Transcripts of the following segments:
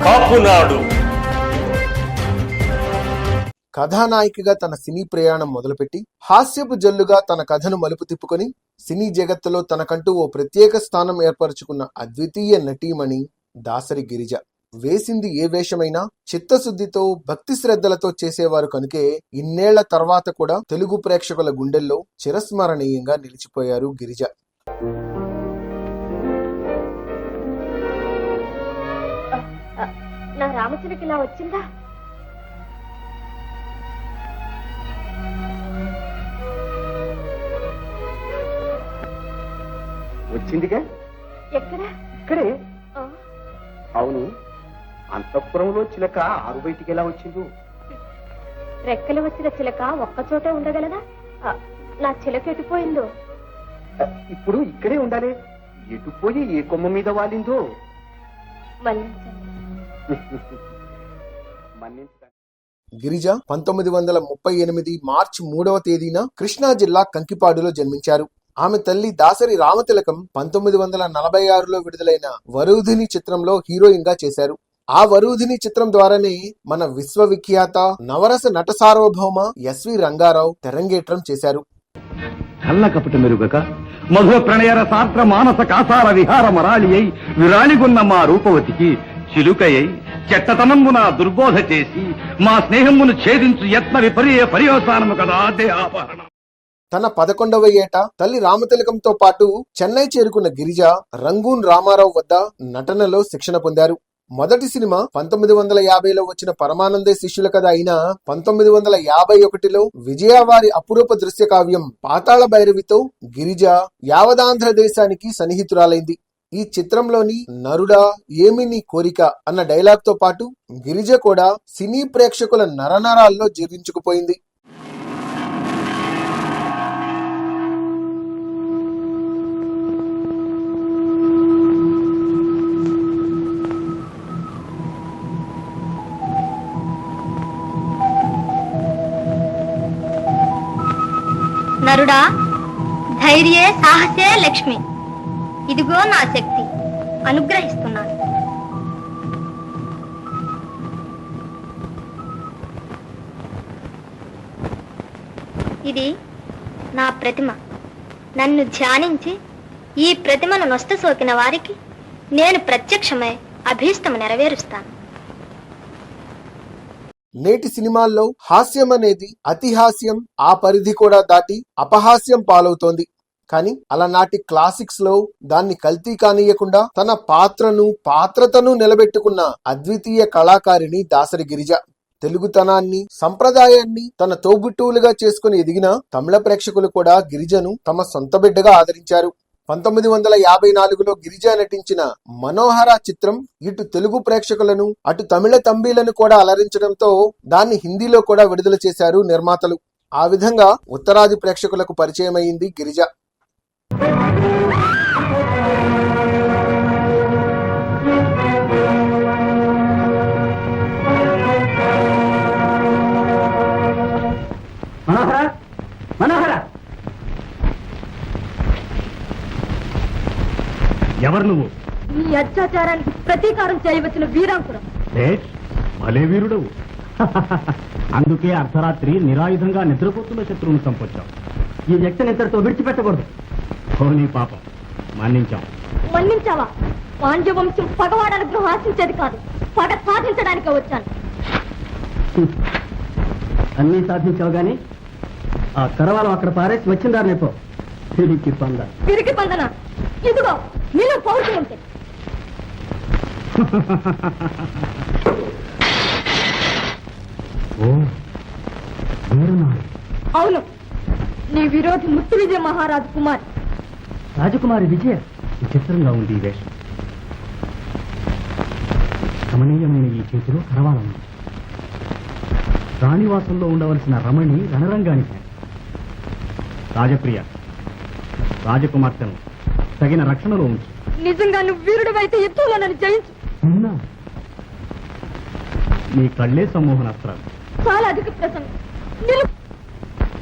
కాపునాడు. కథానాయికగా తన సినీ ప్రయాణం మొదలుపెట్టి హాస్యపు జల్లుగా తన కథను మలుపు తిప్పుకొని సినీ జగత్తులో తనకంటూ ఓ ప్రత్యేక స్థానం ఏర్పరచుకున్న అద్వితీయ నటీమణి దాసరి గిరిజ. వేసింది ఏ వేషమైనా చిత్తశుద్ధితో భక్తి శ్రద్ధలతో చేసేవారు కనుకే ఇన్నేళ్ల తర్వాత కూడా తెలుగు ప్రేక్షకుల గుండెల్లో చిరస్మరణీయంగా నిలిచిపోయారు గిరిజ. నా రామచిలకి ఇలా వచ్చిందా? వచ్చిందిగా. ఎక్కడ? ఇక్కడే. అవును, అంతఃపురంలో చిలక ఆరు బయటికి ఎలా వచ్చిందో. రెక్కలు వచ్చిన చిలక ఒక్కచోటే ఉండగలదా? నా చిలక ఎటుపోయిందో? ఇప్పుడు ఇక్కడే ఉండాలి. ఎటుపోయి ఏ కొమ్మ మీద వాలిందో. గిరిజ 1938 మార్చి 3వ తేదీన కృష్ణా జిల్లా కంకిపాడులో జన్మించారు. ఆమె తల్లి దాసరి రామతిలకం 1946లో విడుదలైన వరూధిని చిత్రంలో హీరోయిన్ గా చేశారు. ఆ వరూధిని చిత్రం ద్వారానే మన విశ్వవిఖ్యాత నవరస నట సార్వభౌమ ఎస్వి రంగారావు తెరంగేట్రం చేశారు. కళ్ళ కపట మెరుగక మధుర ప్రణయర శాస్త్ర మానస కాసార విహార మరాళి అయి విరాళిగున్న మా రూపవతికి చిలుకయ్యి చెట్టతనమున దుర్బోధ చేసి మా స్నేహమును ఛేదించు యత్న విపర్య పర్యవసానము కదా దేహాపహరణ. తన 11వ ఏట తల్లి రామతిలకంతో పాటు చెన్నై చేరుకున్న గిరిజ రంగూన్ రామారావు వద్ద నటనలో శిక్షణ పొందారు. మొదటి సినిమా 1950లో వచ్చిన పరమానందే శిష్యుల కథ అయినా 1951లో విజయవారి అపురూప దృశ్య కావ్యం పాతాళ భైరవితో గిరిజ యావదాంధ్ర దేశానికి సన్నిహితురాలైంది. ఈ చిత్రంలోని నరుడా ఏమి నీ కోరిక అన్న డైలాగ్ తో పాటు గిరిజ కూడా సినీ ప్రేక్షకుల నరనరాల్లో జీర్ణించుకుపోయింది. నరుడా, ధైర్యే సాహసే లక్ష్మి. ఇదిగో నా శక్తి, అనుగ్రహిస్తున్నాను. ఇది నా ప్రతిమ. నన్ను ధ్యానించి ఈ ప్రతిమను నొస్త సోకిన వారికి నేను ప్రత్యక్షమై అభీష్టము నెరవేరుస్తాను. నేటి సినిమాల్లో హాస్యం అనేది అతిహాస్యం, ఆ పరిధి కూడా దాటి అపహాస్యం పాలవుతోంది. కానీ అలనాటి క్లాసిక్స్ లో దాన్ని కల్తీ కానీయకుండా తన పాత్రతను నిలబెట్టుకున్న అద్వితీయ కళాకారిణి దాసరి గిరిజ. తెలుగుతనాన్ని, సంప్రదాయాన్ని తన తోబుట్టువులుగా చేసుకుని ఎదిగిన తమిళ ప్రేక్షకులు కూడా గిరిజను తమ సొంత బిడ్డగా ఆదరించారు. 1954లో గిరిజ నటించిన మనోహర చిత్రం ఇటు తెలుగు ప్రేక్షకులను అటు తమిళ తంబీలను కూడా అలరించడంతో దాన్ని హిందీలో కూడా విడుదల చేశారు నిర్మాతలు. ఆ విధంగా ఉత్తరాది ప్రేక్షకులకు పరిచయమైంది గిరిజ. ఎవరు నువ్వు? ఈ అత్యాచారానికి ప్రతీకారం చేయవచ్చిన వీరాంకురం. భలే వీరుడు. అందుకే అర్ధరాత్రి నిరాయుధంగా నిద్రపోతున్న శత్రువును చంపొచ్చావు. ఈ వ్యక్తిని ఇద్దరితో విడిచిపెట్టకూడదు. నీ పాపం మన్నించాం. మన్నించావా? పాండ్యవంశం పగవాడ అనుగ్రహం ఆశించేది కాదు, పగ సాధించడానికి వచ్చాను. అన్నీ సాధించావు గాని ఆ కరవాలం అక్కడ పారేసి వచ్చిందా రేపో తిరిగి పందన. ఇదిగో నీలో పౌరుషం ఉంటే. అవును, నీ విరోధి ముత్తు విజయ మహారాజు కుమార్. రాజకుమారి విజయ విచిత్రంగా ఉంది ఈ వేషం. రమణీయమైన ఈ చేతిలో కరవాలం ఉంది. రాణివాసంలో ఉండవలసిన రమణి రణరంగానికి. రాజప్రియ, రాజకుమార్తెను తగిన రక్షణలో ఉంచు. నిజంగా నువ్వు వీరుడివైతే యుద్ధంలో నన్ను జయించు. నీ కళ్ళే సమ్మోహనాస్త్రాలు. చాలా అధిక ప్రసంగం.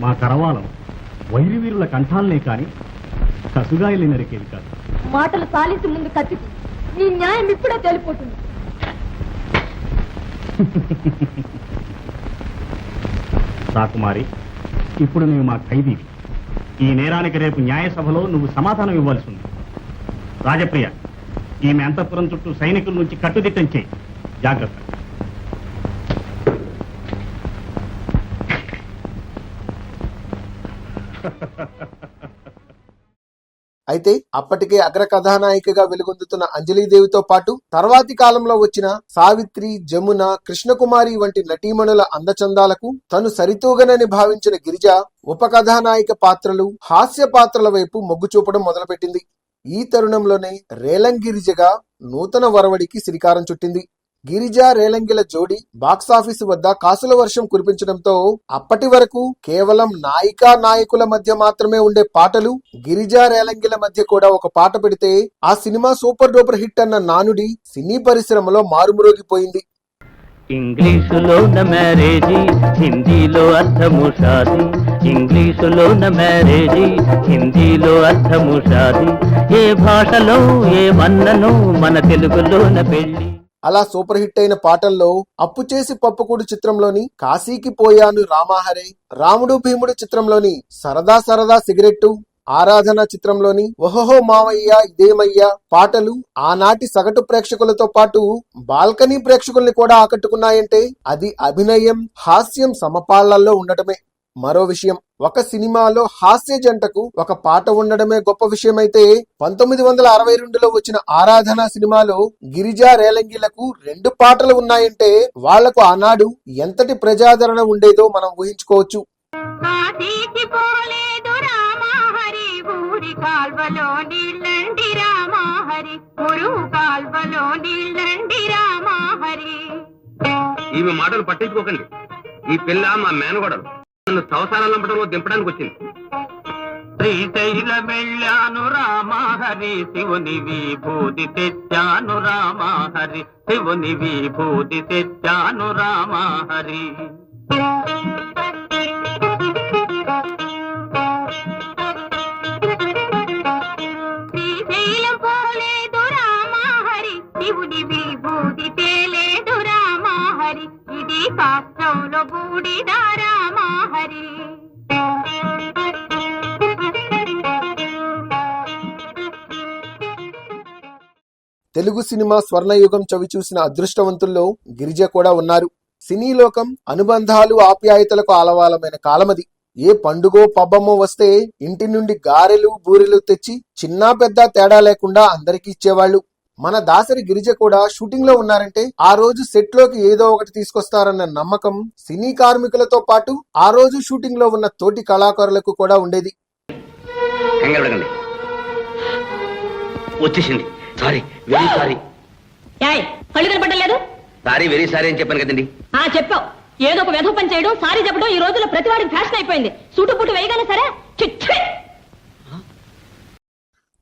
మా కరవాలం వైరి వీరుల కంఠాలనే కాని కసుగాయలు నరికేది కాదు. మాటలు సాలించి ముందు కత్తి. నీ న్యాయం ఇప్పుడే తేలిపోతుంది. రాకుమారి, ఇప్పుడు నువ్వు మా ఖైదీవి. ఈ నేరానికి రేపు న్యాయసభలో నువ్వు సమాధానం ఇవ్వాల్సి ఉంది. రాజప్రియ, ఈమె అంతఃపురం చుట్టూ సైనికుల నుంచి కట్టుదిట్టం చేయి. జాగ్రత్త. అయితే అప్పటికే అగ్ర కథానాయికగా వెలుగొందుతున్న అంజలీదేవితో పాటు తర్వాతి కాలంలో వచ్చిన సావిత్రి, జమున, కృష్ణకుమారి వంటి నటీమణుల అందచందాలకు తను సరితూగనని భావించిన గిరిజ ఉపకథానాయిక పాత్రలు, హాస్య పాత్రల వైపు మొగ్గు చూపడం మొదలుపెట్టింది. ఈ తరుణంలోనే రేలంగిరిజగా నూతన వరవడికి శ్రీకారం చుట్టింది. గిరిజ, రేలంగిల జోడి బాక్సాఫీసు వద్ద కాసుల వర్షం కురిపించడంతో అప్పటి వరకు కేవలం నాయికా నాయకుల మధ్య మాత్రమే ఉండే పాటలు గిరిజ, రేలంగిల మధ్య కూడా ఒక పాట పెడితే ఆ సినిమా సూపర్ డూపర్ హిట్ అన్న నానుడి సినీ పరిశ్రమలో మారుమ్రోగిపోయింది. ఇంగ్లీషులో మ్యారేజీ, హిందీలో అర్థము షాది. ఇంగ్లీషులో మ్యారేజీ, హిందీలో అర్థము షాది. ఏ భాషలో ఏ వన్నను మన తెలుగులోన పెళ్లి. అలా సూపర్ హిట్ అయిన పాటల్లో అప్పు చేసి పప్పుకూడు చిత్రంలోని కాశీకి పోయాను రామాహరే, రాముడు భీముడు చిత్రంలోని సరదా సరదా సిగరెట్టు, ఆరాధన చిత్రంలోని ఓహోహో మావయ్య ఇదేమయ్యా పాటలు ఆనాటి సగటు ప్రేక్షకులతో పాటు బాల్కనీ ప్రేక్షకుల్ని కూడా ఆకట్టుకున్నాయంటే అది అభినయం, హాస్యం సమపాళ్లలో ఉండటమే. మరో విషయం, ఒక సినిమాలో హాస్య జంటకు ఒక పాట ఉండడమే గొప్ప విషయమైతే 1962లో వచ్చిన ఆరాధన సినిమాలో గిరిజ, రేలంగిలకు 2 పాటలు ఉన్నాయంటే వాళ్లకు ఆనాడు ఎంతటి ప్రజాదరణ ఉండేదో మనం ఊహించుకోవచ్చు. ఈమె మాటలు పట్టించుకోకండి. ఈ పిల్ల మా మేనగోడలు. నన్ను సంవత్సరాలు నంపడంలో దింపడానికి వచ్చింది. శ్రీశైల వెళ్ళాను రామహరి, శివుని విభూతి తెచ్చాను రామహరి, శివుని విభూతి తెచ్చాను రామహరి. శ్రీశైలం పోలేదు రామహరి, శివుని విభూతి తేలేదు రామహరి, ఇది కాష్టంలో బూడిదా రామహరి. తెలుగు సినిమా స్వర్ణయుగం చవిచూసిన అదృష్టవంతుల్లో గిరిజ కూడా ఉన్నారు. సినీ లోకం అనుబంధాలు, ఆప్యాయతలకు ఆలవాలమైన కాలమది. ఏ పండుగో పబ్బమో వస్తే ఇంటి నుండి గారెలు, బూరెలు తెచ్చి చిన్నా పెద్ద తేడా లేకుండా అందరికీ ఇచ్చేవాళ్లు. మన దాసరి గిరిజ కూడా షూటింగ్ లో ఉన్నారంటే ఆ రోజు సెట్ లోకి ఏదో ఒకటి తీసుకొస్తారన్న నమ్మకం సినీ కార్మికులతో పాటు ఆ రోజు షూటింగ్ లో ఉన్న తోటి కళాకారులకు కూడా ఉండేది. వచ్చేసింది. Sorry, very sorry. కళ్ళు కనపడలేదు. సారీ, వెరీ సారీ అని చెప్పాను కదండి. చెప్పావు. ఏదో ఒక వెధవ పని చేయడం, సారీ చెప్పడం ఈ రోజుల్లో ప్రతివాడికి ఫ్యాషన్ అయిపోయింది. సూటు పుట్టు వేయగానే సరే చిచ్చే.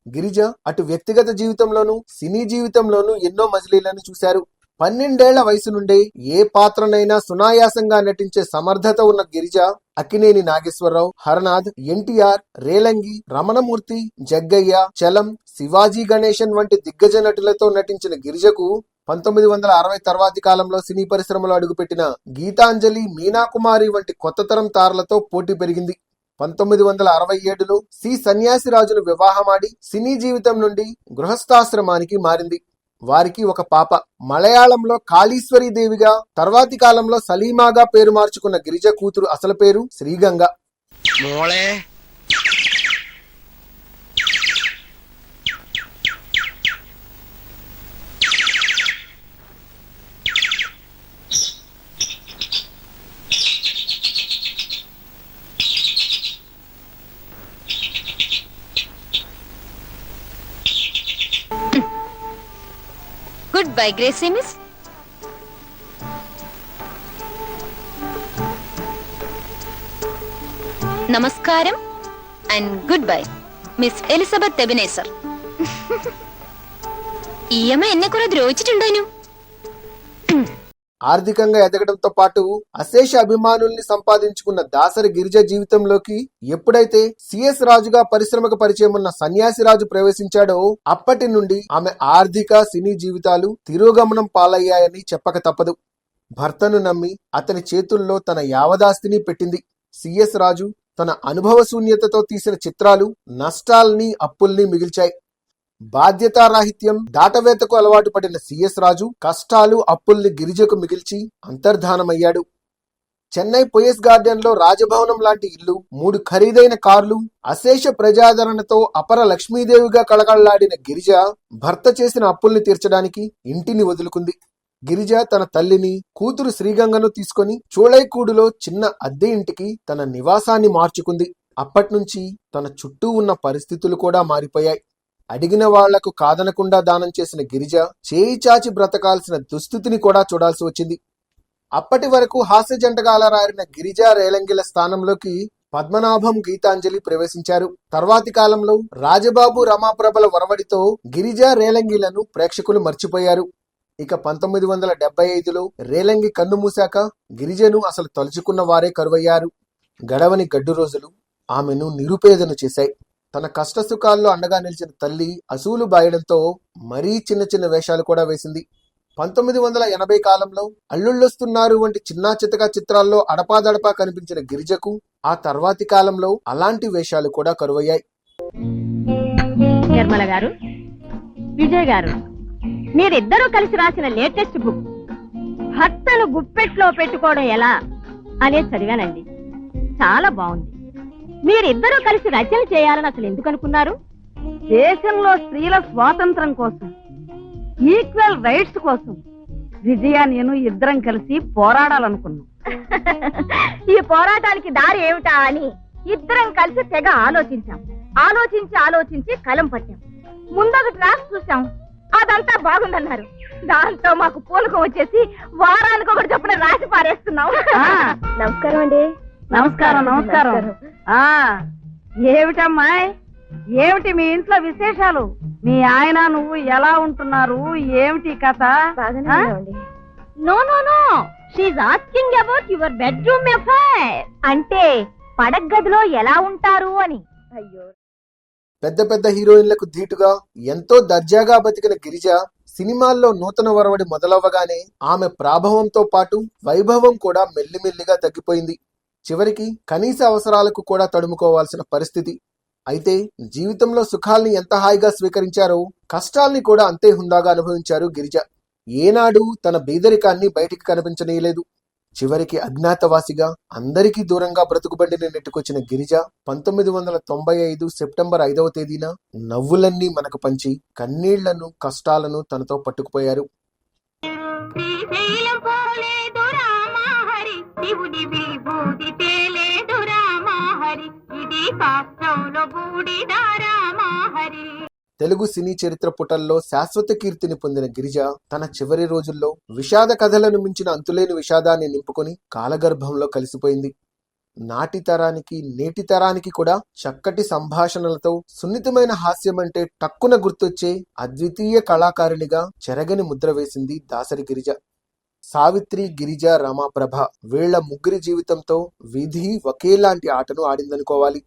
గిరిజ అటు వ్యక్తిగత జీవితంలోనూ సినీ జీవితంలోనూ ఎన్నో మజిలీలను చూశారు. 12 ఏళ్ల వయసు నుండే ఏ పాత్రనైనా సునాయాసంగా నటించే సమర్థత ఉన్న గిరిజ అక్కినేని నాగేశ్వరరావు, హరనాథ్, ఎన్టీఆర్, రేలంగి, రమణమూర్తి, జగ్గయ్య, చలం, శివాజీ గణేశన్ వంటి దిగ్గజ నటులతో నటించిన గిరిజకు 1960 తర్వాతి కాలంలో సినీ పరిశ్రమలో అడుగుపెట్టిన గీతాంజలి, మీనాకుమారి వంటి కొత్త తరం తారలతో పోటీ పెరిగింది. 1967లో సి సన్యాసిరాజును వివాహమాడి సినీ జీవితం నుండి గృహస్థాశ్రమానికి మారింది. వారికి ఒక పాప. మలయాళంలో కాళీశ్వరి దేవిగా, తర్వాతి కాలంలో సలీమాగా పేరు మార్చుకున్న గిరిజ కూతురు అసలు పేరు శ్రీగంగ. Goodbye, Gracie Miss. నమస్కారం and goodbye, Miss Elizabeth Ebenezer. ఈమె ఎന്നെ കുറെ ദ്രോഹിച്ചിട്ടുണ്ടോ? ఆర్థికంగా ఎదగడంతో పాటు అశేష అభిమానుల్ని సంపాదించుకున్న దాసరి గిరిజ జీవితంలోకి ఎప్పుడైతే సిఎస్ రాజుగా పరిశ్రమకు పరిచయం ఉన్న సన్యాసిరాజు ప్రవేశించాడో అప్పటి నుండి ఆమె ఆర్థిక, సినీ జీవితాలు తిరోగమనం పాలయ్యాయని చెప్పక తప్పదు. భర్తను నమ్మి అతని చేతుల్లో తన యావదాస్తిని పెట్టింది. సిఎస్ రాజు తన అనుభవ శూన్యతతో తీసిన చిత్రాలు నష్టాల్ని అప్పుల్ని మిగిల్చాయి. బాధ్యతారాహిత్యం దాటవేతకు అలవాటు పడిన సిఎస్ రాజు కష్టాలు అప్పుల్ని గిరిజకు మిగిల్చి అంతర్ధానమయ్యాడు. చెన్నై పొయస్ గార్డెన్ లో రాజభవనం లాంటి ఇల్లు, 3 ఖరీదైన కార్లు, అశేష ప్రజాదరణతో అపర లక్ష్మీదేవిగా కళకళలాడిన గిరిజ భర్త చేసిన అప్పుల్ని తీర్చడానికి ఇంటిని వదులుకుంది. గిరిజ తన తల్లిని, కూతురు శ్రీగంగను తీసుకొని చూళైకూడులో చిన్న అద్దె ఇంటికి తన నివాసాన్ని మార్చుకుంది. అప్పట్నుంచి తన చుట్టూ ఉన్న పరిస్థితులు కూడా మారిపోయాయి. అడిగిన వాళ్లకు కాదనకుండా దానం చేసిన గిరిజ చేయి చాచి బ్రతకాల్సిన దుస్థితిని కూడా చూడాల్సి వచ్చింది. అప్పటి వరకు హాస్య జంటగా అలరారిన గిరిజ రేలంగిల స్థానంలోకి పద్మనాభం, గీతాంజలి ప్రవేశించారు. తర్వాతి కాలంలో రాజబాబు, రమాప్రభల ఒరవడితో గిరిజ రేలంగిలను ప్రేక్షకులు మర్చిపోయారు. ఇక 1975లో రేలంగి కన్నుమూశాక గిరిజను అసలు తలుచుకున్న వారే కరువయ్యారు. గడవని గడ్డు రోజులు ఆమెను నిరుపేదను చేశాయి. తన కష్టసుఖాల్లో అండగా నిలిచిన తల్లి అసూలు బాయడంతో మరీ చిన్న చిన్న వేషాలు కూడా వేసింది. 1980 కాలంలో అల్లుళ్ళొస్తున్నారు వంటి చిన్నా చితకా చిత్రాల్లో అడపాదడపా కనిపించిన గిరిజకు ఆ తర్వాతి కాలంలో అలాంటి వేషాలు కూడా కరువయ్యాయి. నిర్మల గారు, విజయ్ గారు, మీరిద్దరూ కలిసి రాసిన లేటెస్ట్ బుక్ భర్తను గుప్పెట్లో పెట్టుకోవడం ఎలా అనేది చదివానండి. చాలా బాగుంది. మీరిద్దరూ కలిసి రచన చేయాలని అసలు ఎందుకు అనుకున్నారు? దేశంలో స్త్రీల స్వాతంత్రం కోసం, ఈక్వల్ రైట్స్ కోసం విజయ నేను ఇద్దరం కలిసి పోరాడాలనుకున్నాం. ఈ పోరాటానికి దారి ఏమిటా అని ఇద్దరం కలిసి తెగ ఆలోచించాం. ఆలోచించి కలం పట్టాం. ముందొకటి రాసి చూసాం, అదంతా బాగుందన్నారు. దాంతో మాకు పూనకం వచ్చేసి వారానికి ఒకటి చొప్పున రాసి పారేస్తున్నాం. నమస్కారం అండి. నమస్కారం. ఏమిటమ్మా, ఏమిటి మీ ఇంట్లో విశేషాలు? మీ ఆయన నువ్వు ఎలా ఉంటున్నారు? ఏమిటి కథ? No no no, she's asking about your bedroom affair. అంటే పడగదిలో ఎలా ఉంటారు అని. అయ్యో, పెద్ద పెద్ద హీరోయిన్లకు ధీటుగా ఎంతో దర్జాగా బతికిన గిరిజ సినిమాల్లో నూతన వరవడి మొదలవ్వగానే ఆమె ప్రాభవంతో పాటు వైభవం కూడా మెల్లిమెల్లిగా తగ్గిపోయింది. చివరికి కనీస అవసరాలకు కూడా తడుముకోవాల్సిన పరిస్థితి. అయితే జీవితంలో సుఖాల్ని ఎంత హాయిగా స్వీకరించారో కష్టాల్ని కూడా అంతే హుందాగా అనుభవించారు గిరిజ. ఏనాడు తన బీదరికాన్ని బయటికి కనిపించనీయలేదు. చివరికి అజ్ఞాతవాసిగా అందరికీ దూరంగా బ్రతుకుబండిని నెట్టుకొచ్చిన గిరిజ 1995 సెప్టెంబర్ 5వ తేదీన నవ్వులన్నీ మనకు పంచి కన్నీళ్లను, కష్టాలను తనతో పట్టుకుపోయారు. తెలుగు సినీ చరిత్ర పుటల్లో శాశ్వత కీర్తిని పొందిన గిరిజ తన చివరి రోజుల్లో విషాద కథలను మించిన అంతులేని విషాదాన్ని నింపుకొని కాలగర్భంలో కలిసిపోయింది. నాటి తరానికి నేటి తరానికి కూడా చక్కటి సంభాషణలతో సున్నితమైన హాస్యమంటే టక్కున గుర్తొచ్చే అద్వితీయ కళాకారిణిగా చెరగని ముద్ర వేసింది దాసరి గిరిజ. సావిత్రి, గిరిజ, రమాప్రభ వీళ్ల ముగ్గురి జీవితంతో విధి ఒకేలాంటి ఆటను ఆడిందనుకోవాలి.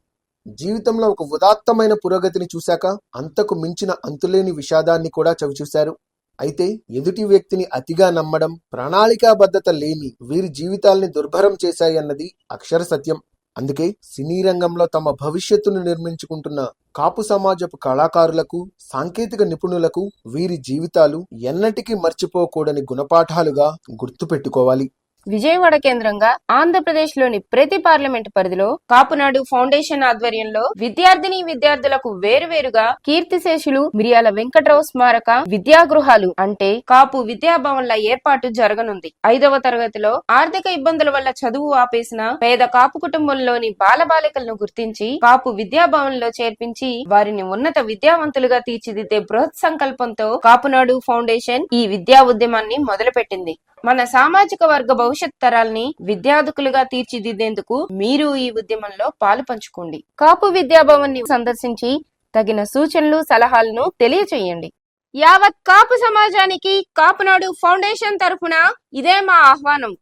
జీవితంలో ఒక ఉదాత్తమైన పురోగతిని చూశాక అంతకు మించిన అంతులేని విషాదాన్ని కూడా చవిచూశారు. అయితే ఎదుటి వ్యక్తిని అతిగా నమ్మడం, ప్రణాళికాబద్ధత లేమి వీరి జీవితాల్ని దుర్భరం చేశాయన్నది అక్షర సత్యం. అందుకే సినీ రంగంలో తమ భవిష్యత్తును నిర్మించుకుంటున్న కాపు సమాజపు కళాకారులకు, సాంకేతిక నిపుణులకు వీరి జీవితాలు ఎన్నటికీ మర్చిపోకూడని గుణపాఠాలుగా గుర్తుపెట్టుకోవాలి. విజయవాడ కేంద్రంగా ఆంధ్రప్రదేశ్ లోని ప్రతి పార్లమెంట్ పరిధిలో కాపునాడు ఫౌండేషన్ ఆధ్వర్యంలో విద్యార్థిని విద్యార్థులకు వేరువేరుగా కీర్తిశేషులు మిరియాల వెంకట్రావు స్మారక విద్యాగృహాలు అంటే కాపు విద్యాభవన్ల ఏర్పాటు జరగనుంది. 5వ తరగతిలో ఆర్థిక ఇబ్బందుల వల్ల చదువు ఆపేసిన పేద కాపు కుటుంబంలోని బాలబాలికలను గుర్తించి కాపు విద్యాభవన్లో చేర్పించి వారిని ఉన్నత విద్యావంతులుగా తీర్చిదిద్దే బృహత్ సంకల్పంతో కాపునాడు ఫౌండేషన్ ఈ విద్యా ఉద్యమాన్ని మొదలుపెట్టింది. మన సామాజిక వర్గ భవిష్యత్ తరాల్ని విద్యార్థులుగా తీర్చిదిద్దేందుకు మీరు ఈ ఉద్యమంలో పాలు పంచుకోండి. కాపు విద్యాభవన్ ని సందర్శించి తగిన సూచనలు, సలహాలను తెలియచేయండి. యావత్ కాపు సమాజానికి కాపునాడు ఫౌండేషన్ తరఫున ఇదే మా ఆహ్వానం.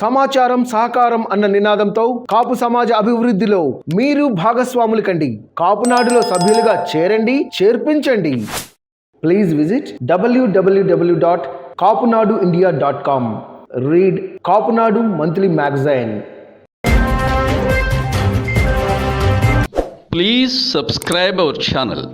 సమాచారం, సహకారం అన్న నినాదంతో కాపు సమాజ అభివృద్ధిలో మీరు భాగస్వాములు కండి. కాపునాడులో సభ్యులుగా చేరండి, చేర్పించండి. Please visit www kapunaduindia.com. Read Kapunadu Monthly Magazine. Please subscribe our channel.